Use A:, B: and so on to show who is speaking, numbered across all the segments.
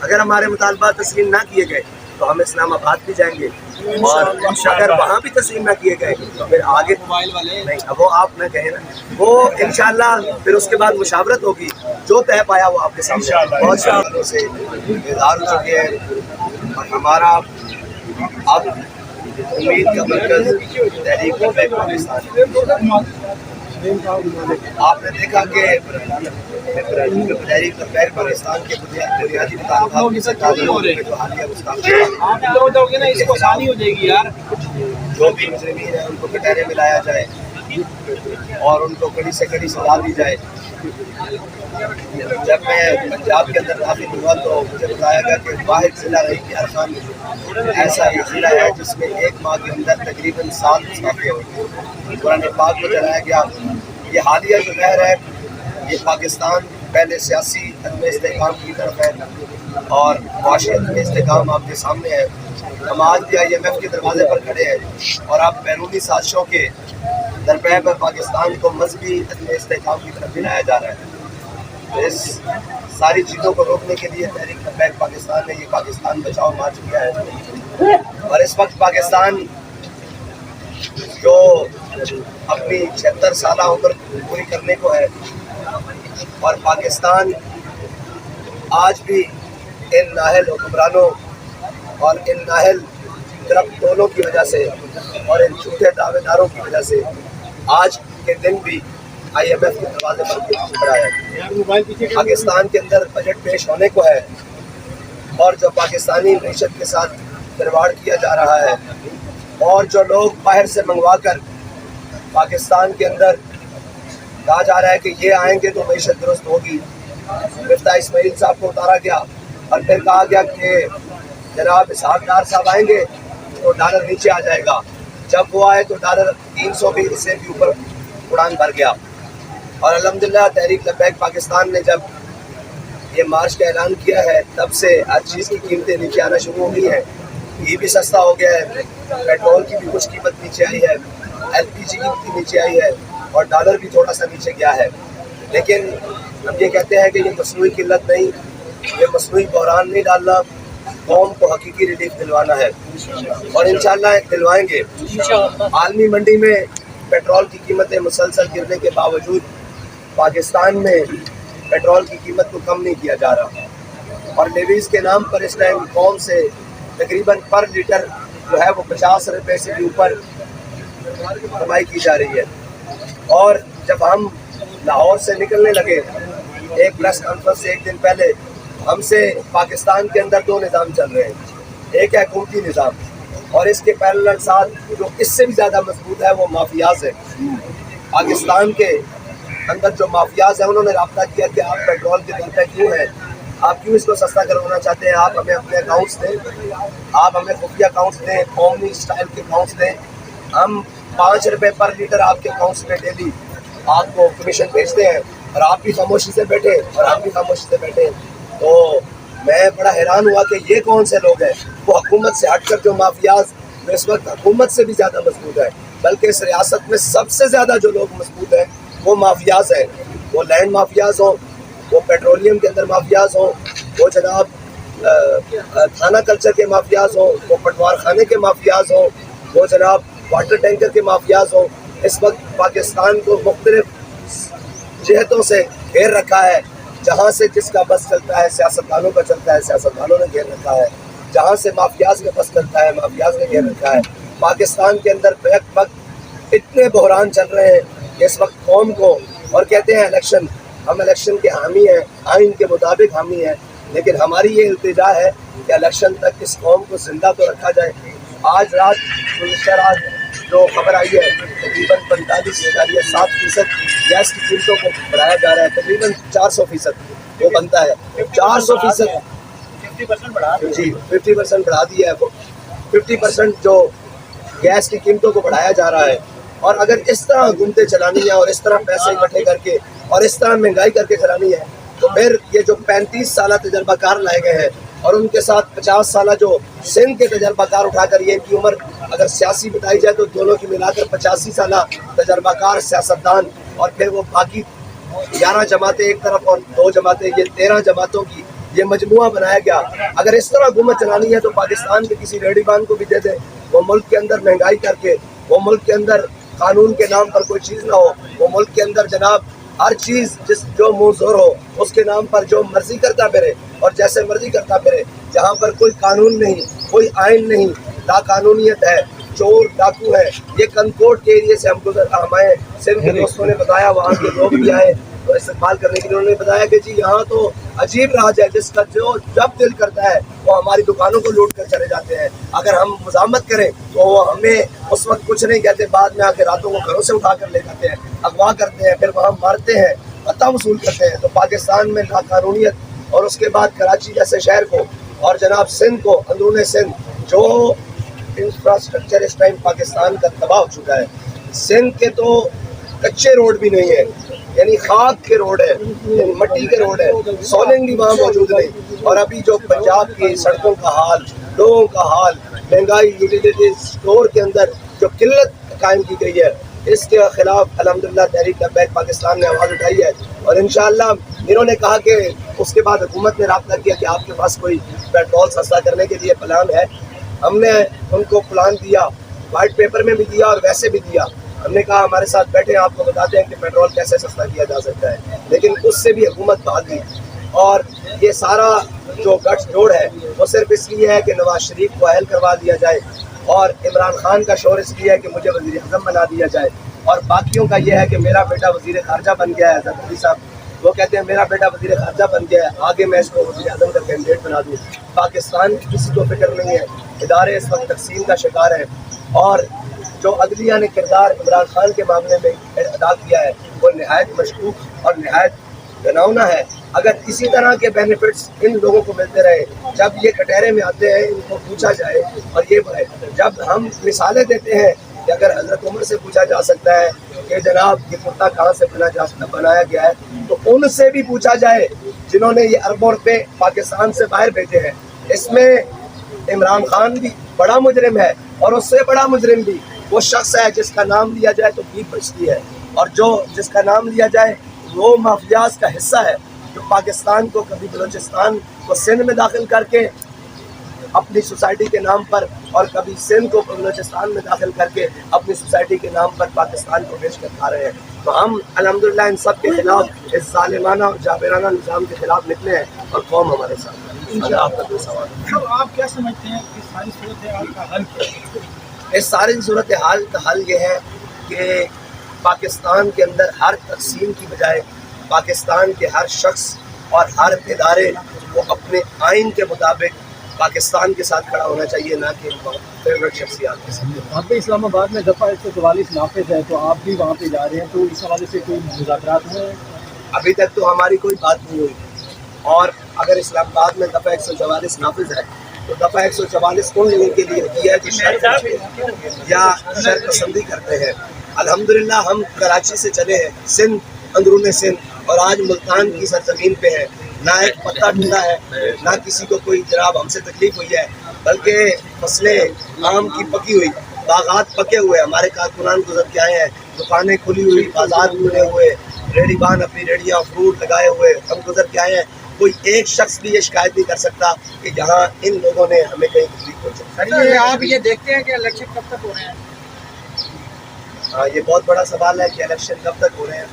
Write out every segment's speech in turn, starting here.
A: اگر ہمارے مطالبات تسلیم نہ کیے گئے تو ہم اسلام آباد بھی جائیں گے، اور اگر وہاں بھی تسلیم نہ کیے گئے تو پھر آگے نہیں، اب وہ آپ نہ کہیں نا، وہ انشاءاللہ پھر اس کے بعد مشاورت ہوگی، جو طے پایا وہ آپ کے سامنے بہت سالوں سے بیدار ہو چکے ہیں، اور ہمارا اب امید کا مرکز تحریک لبیک پاکستان۔ آپ نے دیکھا کہ تحریک لبیک پاکستان کے بنیادی مطالبات کی سرکاری جو حالیہ جو بھی مجرمین ہیں ان کو کٹہرے میں لایا جائے اور ان کو کڑی سے کڑی سزا دی جائے۔ جب میں پنجاب کے اندر داخل ہوا تو مجھے بتایا گیا کہ واحد ضلع رہی کہ ارخان ایسا یہ ضلع ہے جس میں ایک ماہ کے اندر تقریباً 7 مسافر ہوتے ہیں۔ قرآن پاک میں چلایا گیا یہ حالیہ جو لہر ہے یہ پاکستان پہلے سیاسی عدم استحکام کی طرف ہے اور معاشی عدم استحکام آپ کے سامنے ہے۔ ہم آج بھی IMF کے دروازے پر کھڑے ہیں اور اب بیرونی سازشوں کے درپے پر پاکستان کو مذہبی عدم استحکام کی طرف دلایا جا رہا ہے۔ اس ساری چیزوں کو روکنے کے لیے تحریک لبیک پاکستان نے یہ پاکستان بچاؤ مارچ کیا ہے، اور اس وقت پاکستان جو اپنی 76 سالہ عمر پوری کرنے کو ہے، اور پاکستان آج بھی ان نااہل حکمرانوں اور ان نااہل طرف ٹولوں کی وجہ سے اور ان جھوٹے دعوے داروں کی وجہ سے آج کے دن بھی IMF کے دروازے پر کھڑا ہے۔ پاکستان کے اندر بجٹ پیش ہونے کو ہے اور جو پاکستانی معیشت کے ساتھ کھلواڑ کیا جا رہا ہے، اور جو لوگ باہر سے منگوا کر پاکستان کے اندر کہا جا رہا ہے کہ یہ آئیں گے تو معیشت درست ہوگی۔ مفتاح اسماعیل صاحب کو اتارا گیا اور پھر کہا گیا کہ جناب اسحاق ڈار صاحب آئیں گے تو ڈالر نیچے آ جائے گا۔ جب وہ آئے تو ڈالر 300 بھی اس سے بھی اوپر اڑان بھر گیا، اور الحمدللہ تحریک لبیک پاکستان نے جب یہ مارچ کا اعلان کیا ہے تب سے ہر چیز کی قیمتیں نیچے آنا شروع ہو گئی ہیں۔ یہ بھی سستا ہو گیا ہے، پیٹرول کی بھی کچھ قیمت نیچے آئی ہے، LPG کی نیچے آئی ہے، اور ڈالر بھی تھوڑا سا نیچے گیا ہے۔ لیکن ہم یہ کہتے ہیں کہ یہ مصنوعی قلت نہیں، یہ مصنوعی بحران نہیں ڈالنا، قوم کو حقیقی ریلیف دلوانا ہے، اور انشاءاللہ دلوائیں گے۔ عالمی منڈی میں پیٹرول کی قیمتیں مسلسل گرنے کے باوجود پاکستان میں پیٹرول کی قیمت کو کم نہیں کیا جا رہا، اور لیویز کے نام پر اس ٹائم قوم سے تقریباً پر لیٹر جو ہے وہ 50 روپے سے بھی اوپر کمائی کی جا رہی ہے۔ اور جب ہم لاہور سے نکلنے لگے ایک پریس کانفرنس سے ایک دن پہلے، ہم سے پاکستان کے اندر 2 نظام چل رہے ہیں، ایک ہے حکومتی نظام اور اس کے پیرلل ساتھ جو اس سے بھی زیادہ مضبوط ہے وہ مافیاز ہے۔ پاکستان کے اندر جو مافیاز ہیں انہوں نے رابطہ کیا کہ آپ پیٹرول کے در پہ کیوں ہیں، آپ کیوں اس کو سستا کروانا چاہتے ہیں، آپ ہمیں اپنے اکاؤنٹس دیں، آپ ہمیں خفیہ اکاؤنٹس دیں، قومی اسٹائل کے اکاؤنٹس دیں، ہم 5 روپے پر لیٹر آپ کے اکاؤنٹس میں ڈیلی آپ کو کمیشن بھیجتے ہیں، اور آپ بھی خاموشی سے بیٹھے اور آپ بھی خاموشی سے بیٹھے۔ تو میں بڑا حیران ہوا کہ یہ کون سے لوگ ہیں، وہ حکومت سے ہٹ کر جو مافیاز جو اس وقت حکومت سے بھی زیادہ مضبوط ہے، بلکہ اس ریاست میں سب سے زیادہ جو لوگ مضبوط ہیں وہ مافیاز ہیں، وہ لینڈ مافیاز ہوں، وہ پیٹرولیم کے اندر مافیاز ہوں، وہ جناب تھانہ کلچر کے مافیاز ہوں، وہ پٹوار خانے کے مافیاز ہوں، وہ جناب واٹر ٹینکر کے مافیاز ہوں۔ اس وقت پاکستان کو مختلف جہتوں سے گھیر رکھا ہے، جہاں سے جس کا بس چلتا ہے سیاستدانوں کا چلتا ہے، سیاستدانوں نے گھیر رکھا ہے، جہاں سے مافیاز کا بس چلتا ہے مافیاز نے گھیر رکھا ہے۔ پاکستان کے اندر بیک وقت اتنے بحران چل رہے ہیں کہ اس وقت قوم کو، اور کہتے ہیں الیکشن، ہم الیکشن کے حامی ہیں، آئین کے مطابق حامی ہیں، لیکن ہماری یہ التجا ہے کہ الیکشن تک اس قوم کو زندہ تو رکھا جائے۔ آج رات گزشتہ رات جو خبر آئی ہے تقریباً 7% گیس کی قیمتوں کو بڑھایا جا رہا ہے، تقریباً 400% وہ بنتا ہے، 400% 50% بڑھا دیا ہے، وہ 50% جو گیس کی قیمتوں کو بڑھایا جا رہا ہے۔ اور اگر اس طرح حکومتیں چلانی ہیں اور اس طرح پیسے اکٹھے کر کے اور اس طرح مہنگائی کر کے چلانی ہے تو پھر یہ جو 35 سالہ تجربہ کار لائے گئے ہیں اور ان کے ساتھ 50 سالہ جو سندھ کے تجربہ کار اٹھا کر، یہ ان کی عمر اگر سیاسی بتائی جائے تو دونوں کی ملا کر 85 سالہ تجربہ کار سیاستدان، اور پھر وہ باقی 11 جماعتیں ایک طرف اور 2 جماعتیں، یہ 13 جماعتوں کی یہ مجموعہ بنایا گیا. اگر اس طرح حکومت چلانی ہے تو پاکستان کے کسی ریڈی بان کو بھی دے دیں, وہ ملک کے اندر مہنگائی کر کے, وہ ملک کے اندر قانون کے نام پر کوئی چیز نہ ہو, وہ ملک کے اندر جناب ہر چیز جو منہ زور ہو اس کے نام پر جو مرضی کرتا پھرے اور جیسے مرضی کرتا پھرے, جہاں پر کوئی قانون نہیں, کوئی آئین نہیں, لا قانونیت ہے, چور ڈاکو ہے. یہ کنکوٹ کے ایریے سے ہمیں سندھ کے دوستوں نے بتایا, وہاں کے لوگ بھی آئے تو استقبال کرنے کے لیے, انہوں نے بتایا کہ جی یہاں تو عجیب راج ہے, جس کا جو جب دل کرتا ہے وہ ہماری دکانوں کو لوٹ کر چلے جاتے ہیں. اگر ہم مزاحمت کریں تو وہ ہمیں اس وقت کچھ نہیں کہتے, بعد میں آ کے راتوں کو گھروں سے اٹھا کر لے جاتے ہیں, اغوا کرتے ہیں, پھر وہاں مارتے ہیں, پتہ وصول کرتے ہیں. تو پاکستان میں لاقانونیت اور اس کے بعد کراچی جیسے شہر کو اور جناب سندھ کو, اندرون سندھ جو انفراسٹرکچر اس ٹائم پاکستان کا تباہ ہو چکا ہے. سندھ کے تو کچے روڈ بھی نہیں ہے, یعنی خاک کے روڈ ہے, یعنی مٹی کے روڈ ہے, سولنگ بھی وہاں موجود نہیں. اور ابھی جو پنجاب کی سڑکوں کا حال, لوگوں کا حال, مہنگائی, یوٹیلیٹیز اسٹور کے اندر جو قلت قائم کی گئی ہے, اس کے خلاف الحمدللہ تحریک لبیک پاکستان نے آواز اٹھائی ہے. اور انشاءاللہ انہوں نے کہا کہ اس کے بعد حکومت نے رابطہ کیا کہ آپ کے پاس کوئی پیٹرول سستا کرنے کے لیے پلان ہے. ہم نے ان کو پلان دیا, وائٹ پیپر میں بھی دیا اور ویسے بھی دیا. ہم نے کہا ہمارے ساتھ بیٹھے, آپ کو بتاتے ہیں کہ پیٹرول کیسے سستا کیا جا سکتا ہے. لیکن اس سے بھی حکومت بھاگ گئی, اور یہ سارا جو گٹھ جوڑ ہے وہ صرف اس لیے ہے کہ نواز شریف کو اہل کروا دیا جائے, اور عمران خان کا شور اس لیے ہے کہ مجھے وزیر اعظم بنا دیا جائے, اور باقیوں کا یہ ہے کہ میرا بیٹا وزیر خارجہ بن گیا ہے. زرداری صاحب وہ کہتے ہیں میرا بیٹا وزیر خارجہ بن گیا ہے, آگے میں اس کو وزیر اعظم کا کینڈیڈیٹ بنا دوں. پاکستان کی کسی کو فکر نہیں ہے, ادارے اس وقت تقسیم کا شکار ہیں, اور جو عدلیہ نے کردار عمران خان کے معاملے میں ادا کیا ہے وہ نہایت مشکوک اور نہایت گناؤنا ہے. اگر اسی طرح کے بینیفٹس ان لوگوں کو ملتے رہے, جب یہ کٹہرے میں آتے ہیں ان کو پوچھا جائے, اور یہ جب ہم مثالیں دیتے ہیں کہ اگر حضرت عمر سے پوچھا جا سکتا ہے کہ جناب یہ کرتا کہاں سے بنایا گیا ہے, تو ان سے بھی پوچھا جائے جنہوں نے یہ اربوں روپے پاکستان سے باہر بھیجے ہیں. اس میں عمران خان بھی بڑا مجرم ہے, اور اس سے بڑا مجرم بھی وہ شخص ہے جس کا نام لیا جائے تو بھیک بچتی ہے, اور جس کا نام لیا جائے وہ مافیاز کا حصہ ہے, جو پاکستان کو کبھی بلوچستان کو سندھ میں داخل کر کے اپنی سوسائٹی کے نام پر, اور کبھی سندھ کو بلوچستان میں داخل کر کے اپنی سوسائٹی کے نام پر پاکستان کو بیچ کر کھا رہے ہیں. تو ہم الحمدللہ ان سب کے خلاف, اس ظالمانہ اور جابرانہ نظام کے خلاف نکلے ہیں, اور قوم ہمارے ساتھ ہے. آپ کا کوئی سوال؟
B: آپ کیا سمجھتے ہیں کہ ساری صورتحال کا حل کیا ہے؟
A: اس ساری صورتحال کا حل یہ ہے کہ پاکستان کے اندر ہر تقسیم کی بجائے پاکستان کے ہر شخص اور ہر ادارے وہ اپنے آئین کے مطابق پاکستان کے ساتھ کھڑا ہونا چاہیے, نہ کہ فیوریٹ شخصیات کے ساتھ.
B: آپ اسلام آباد میں دفعہ 144 نافذ ہے, تو آپ بھی وہاں پہ جا رہے ہیں, تو اس حوالے سے کوئی مذاکرات ہوئے ہیں؟
A: ابھی تک تو ہماری کوئی بات نہیں ہوئی, اور اگر اسلام آباد میں دفعہ 144 نافذ ہے تو دفعہ 144 ان لوگوں کے لیے ہوتی ہے جو شر پسندی کرتے ہیں. الحمدللہ ہم کراچی سے چلے ہیں سندھ, اندرون سندھ, اور آج ملتان کی سرزمین پہ ہے. نہ ایک پتا ٹوٹا ہے, نہ کسی کو کوئی جناب ہم سے تکلیف ہوئی ہے, بلکہ فصلیں آم کی پکی ہوئی, باغات پکے ہوئے, ہمارے کارکنان گزر کے آئے ہیں, دکانیں کھلی ہوئی, بازار کھلے ہوئے, ریڑھی بان اپنی ریڑیاں فروٹ لگائے ہوئے, ہم گزر کے آئے ہیں. کوئی ایک شخص بھی یہ شکایت نہیں کر سکتا کہ یہاں ان لوگوں نے ہمیں کہیں تکلیف پہنچائی.
B: آپ یہ دیکھتے ہیں کہ الیکشن کب تک ہو رہے ہیں؟
A: ہاں, یہ بہت بڑا سوال ہے کہ الیکشن کب تک ہو رہے ہیں.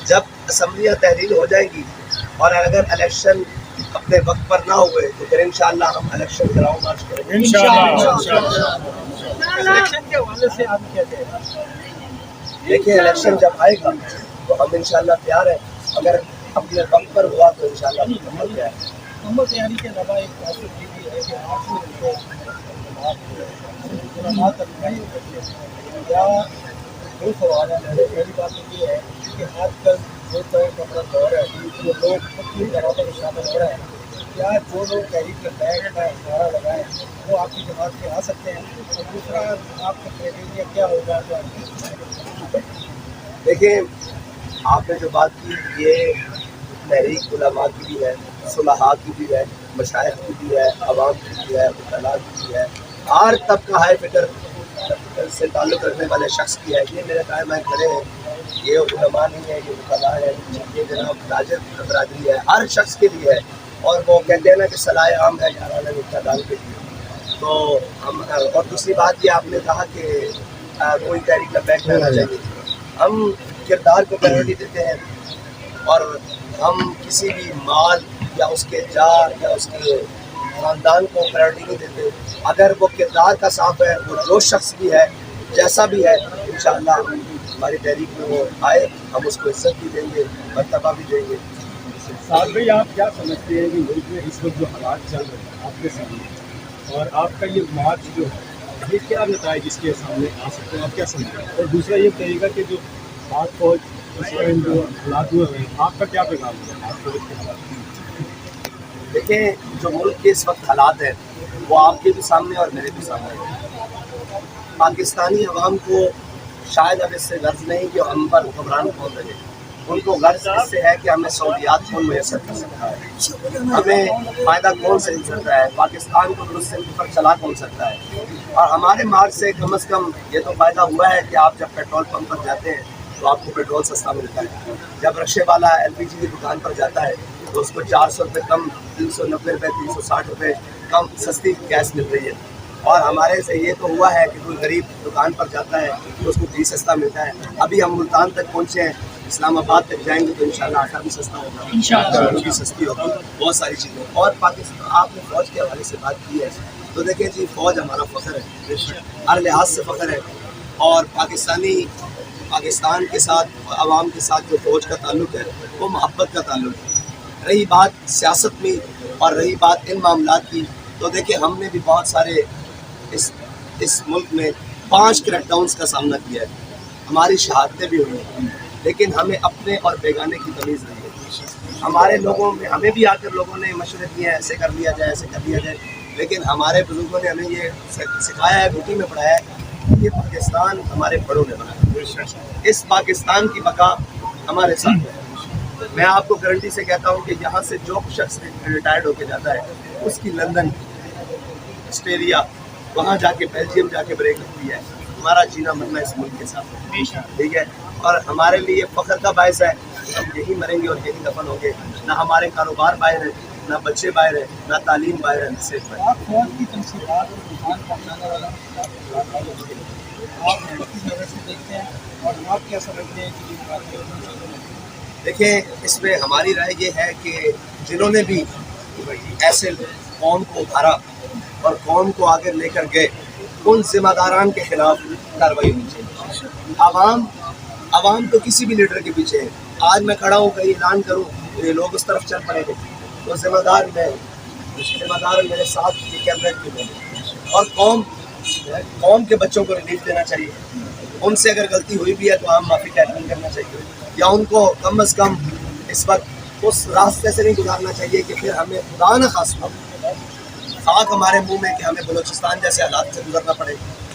A: جب اسمبلیاں تحلیل ہو جائیں گی, اور اگر الیکشن اپنے وقت پر نہ ہوئے تو پھر انشاءاللہ ہم الیکشن کراؤ مارچ کریں گے.
B: الیکشن کے حوالے سے آپ کیا کہتے ہیں؟
A: دیکھیں, الیکشن جب آئے گا تو ہم انشاءاللہ تیار ہیں. اگر اپنے وقت پر ہوا تو انشاءاللہ مکمل تیار ہے.
B: محمد تیاری کے علاوہ ایک بات یہ بھی ہے کہ آپ کو یا دو سوال ہیں. پہلی بات تو یہ ہے کہ آج کل جو کپڑا دور ہے جو لوگ خود کی جماعتوں میں شامل ہو رہے ہیں, کیا جو لوگ تحریک کے بیگ کا نعرہ لگائیں وہ آپ کی جماعت میں آ سکتے ہیں؟ اور دوسرا, آپ کا کرائٹیریا کیا ہوگا؟
A: دیکھیں, آپ نے جو بات کی یہ تحریک علماء کی بھی ہے, صلحاء کی بھی ہے, مشائخ کی بھی ہے, عوام کی بھی ہے, وکلاء کی بھی ہے, ہر طبقہ ہائے فکر سے تعلق رکھنے والے شخص کی ہے. یہ میرے قائم ہے کھڑے ہیں, یہ علماء نہیں ہے, یہ وکلاء ہے, یہ جناب تاجر برادری ہے, ہر شخص کے لیے ہے. اور وہ کہتے ہیں نا کہ صلاح عام ہے یارانہ مقتدان کے لیے. تو ہم اور دوسری بات یہ آپ نے کہا کہ کوئی تحریک لبیک رہنا چاہیے. ہم کردار کو پرائیورٹی دیتے ہیں اور ہم کسی بھی مال یا اس کے جار یا اس کے خاندان کو پرائیورٹی نہیں دیتے. اگر وہ کردار کا صاف ہے، وہ جو شخص بھی ہے جیسا بھی ہے، انشاءاللہ ہماری تحریک میں وہ آئے، ہم اس کو عزت بھی دیں گے، مرتبہ بھی دیں گے.
C: سعد بھائی، آپ کیا سمجھتے ہیں کہ ملک میں اس وقت جو حالات چل رہے ہیں آپ کے سامنے، اور آپ کا یہ مارچ جو ہے یہ کیا نتائج اس کے سامنے آ سکتے ہیں، آپ کیا سمجھتے ہیں؟ اور دوسرا یہ کہے گا کہ جو پاک فوج اس ٹائم جو حالات ہوئے ہیں، آپ کا کیا پیغام ہے پاک فوج کے حالات؟
A: دیکھیں، جو ملک کے اس وقت حالات ہیں وہ آپ کے بھی سامنے اور میرے بھی سامنے ہیں. پاکستانی عوام کو شاید اب اس سے غرض نہیں کہ ہم پر حکمران کون رہے. ان کو غرض اس سے ہے کہ ہمیں سہولیات کون میسر کر سکتا ہے، ہمیں فائدہ کون سے مل سکتا ہے، پاکستان کو درست پر چلا کون سکتا ہے. اور ہمارے مارچ سے کم از کم یہ تو فائدہ ہوا ہے کہ آپ جب پیٹرول پمپ پر جاتے ہیں تو آپ کو پیٹرول سستا ملتا ہے. جب رکشے والا LPG کی دکان پر جاتا ہے تو اس کو 400 روپے کم، 390 روپے، 360 روپے کم سستی گیس مل رہی ہے. اور ہمارے سے یہ تو ہوا ہے کہ کوئی غریب دکان پر جاتا ہے تو اس کو گھی سستا ملتا ہے. ابھی ہم ملتان تک پہنچے ہیں، اسلام آباد تک جائیں گے تو انشاءاللہ آٹا بھی سستا ہوگا، انشاءاللہ بھی سستی ہوگی، بہت ساری چیزیں. اور پاکستان، آپ نے فوج کے حوالے سے بات کی ہے تو دیکھیں جی، فوج ہمارا فخر ہے، ہر لحاظ سے فخر ہے. اور پاکستان کے ساتھ، عوام کے ساتھ جو فوج کا تعلق ہے وہ محبت کا تعلق ہے. رہی بات سیاست میں اور رہی بات ان معاملات کی، تو دیکھیں ہم نے بھی بہت سارے اس ملک میں 5 کریک ڈاؤنس کا سامنا کیا ہے، ہماری شہادتیں بھی ہوئی ہیں، لیکن ہمیں اپنے اور بیگانے کی تمیز نہیں ہے. ہمارے لوگوں میں، ہمیں بھی آ کر لوگوں نے مشورے دیے ہیں ایسے کر لیا جائے، ایسے کر لیا جائے، لیکن ہمارے بزرگوں نے ہمیں یہ سکھایا ہے، گھٹی میں پڑھایا ہے کہ یہ پاکستان ہمارے بڑوں نے بنایا. اس پاکستان کی بقا ہمارے ساتھ ہے. میں آپ کو گارنٹی سے کہتا ہوں کہ یہاں سے جو شخص ریٹائرڈ ہو کے جاتا ہے اس کی لندن، آسٹریلیا، وہاں جا کے بیلجیم جا کے بریک لگتی ہے. ہمارا جینا مرنا اس ملک کے ساتھ ہے، ٹھیک ہے. اور ہمارے لیے فخر کا باعث ہے، ہم یہی مریں گے اور یہی دفن ہوں گے. نہ ہمارے کاروبار باہر ہیں، نہ بچے باہر ہیں، نہ تعلیم باہر ہے، نہ صحت باہر ہے.
B: آپ فوج کی تنصیبات اور رجحان پہنچانے والا آپ کس نظر سے دیکھتے ہیں اور آپ کیا سمجھتے ہیں کہ یہ بات؟
A: دیکھیں، اس میں ہماری رائے یہ ہے کہ جنہوں نے بھی ایسے قوم کو ابھارا اور قوم کو آگے لے کر گئے، ان ذمہ داران کے خلاف کارروائی ہونی چاہیے. عوام تو کسی بھی لیڈر کے پیچھے ہے. آج میں کھڑا ہوں کہیں اعلان کروں تو یہ لوگ اس طرف چل پڑیں گے، تو ذمہ دار میرے ساتھ یہ کیبنٹ کے لوگ. اور قوم کے بچوں کو ریلیف دینا چاہیے. ان سے اگر غلطی ہوئی بھی ہے تو ہم معافی تحریر کرنا چاہیے، یا ان کو کم از کم اس وقت اس راستے سے نہیں گزارنا چاہیے کہ پھر ہمیں خدا نہ خواستہ خاک ہمارے منہ میں کہ ہمیں بلوچستان جیسے حالات سے گزرنا پڑے،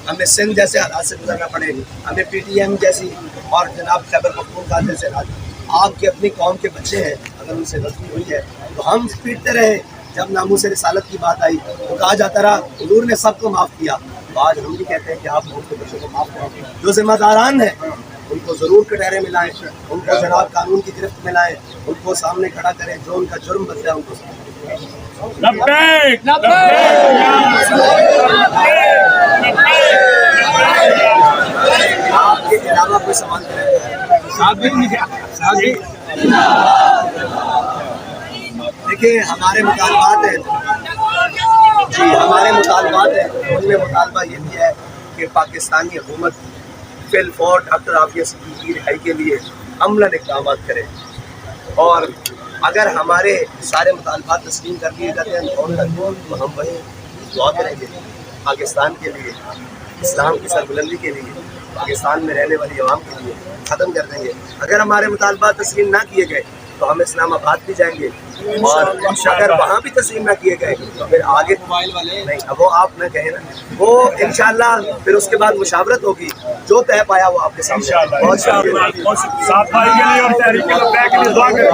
A: ہمیں سندھ جیسے حالات سے گزرنا پڑے، ہمیں PTM جیسی اور جناب خیبر پختونخوا جیسے حالات. آپ کی اپنی قوم کے بچے ہیں، اگر ان سے غلطی ہوئی ہے تو ہم پیٹتے رہے. جب ناموس رسالت کی بات آئی تو کہا جاتا رہا حضور نے سب کو معاف کیا. تو آج ہم بھی کہتے ہیں کہ آپ ان کے بچوں کو معاف کریں. جو ذمہ داران ہیں ان کو ضرور کٹہرے میں لائیں، ان کو جناب قانون کی گرفت میں لائیں، ان کو سامنے کھڑا کریں، جو ان کا جرم بدلا ان کو
C: لبیک
A: آپ کے علاوہ کوئی سوال کریں. دیکھیں، ہمارے مطالبات ہیں ان میں مطالبہ یہ بھی ہے کہ پاکستانی حکومت فی الفور ڈاکٹر عافیہ صدیقی کی رہائی کے لیے عملاً اقدامات کرے. اور اگر ہمارے سارے مطالبات تسلیم کر دیے جاتے ہیں تو ہم وہیں دعا کریں گے پاکستان کے لیے، اسلام کی سربلندی کے لیے، پاکستان میں رہنے والی عوام کے لیے ختم کر دیں گے. اگر ہمارے مطالبات تسلیم نہ کیے گئے تو ہم اسلام آباد بھی جائیں گے، اور اگر وہاں بھی تسلیم نہ کیے گئے تو پھر آگے نہیں، اب وہ آپ نہ کہیں نا، وہ انشاءاللہ پھر اس کے بعد مشاورت ہوگی، جو طے پایا وہ آپ کے سامنے. بہت شکریہ.
C: صاحب بھائی کے لیے اور تحریک لبیک کے لیے دعا کریں.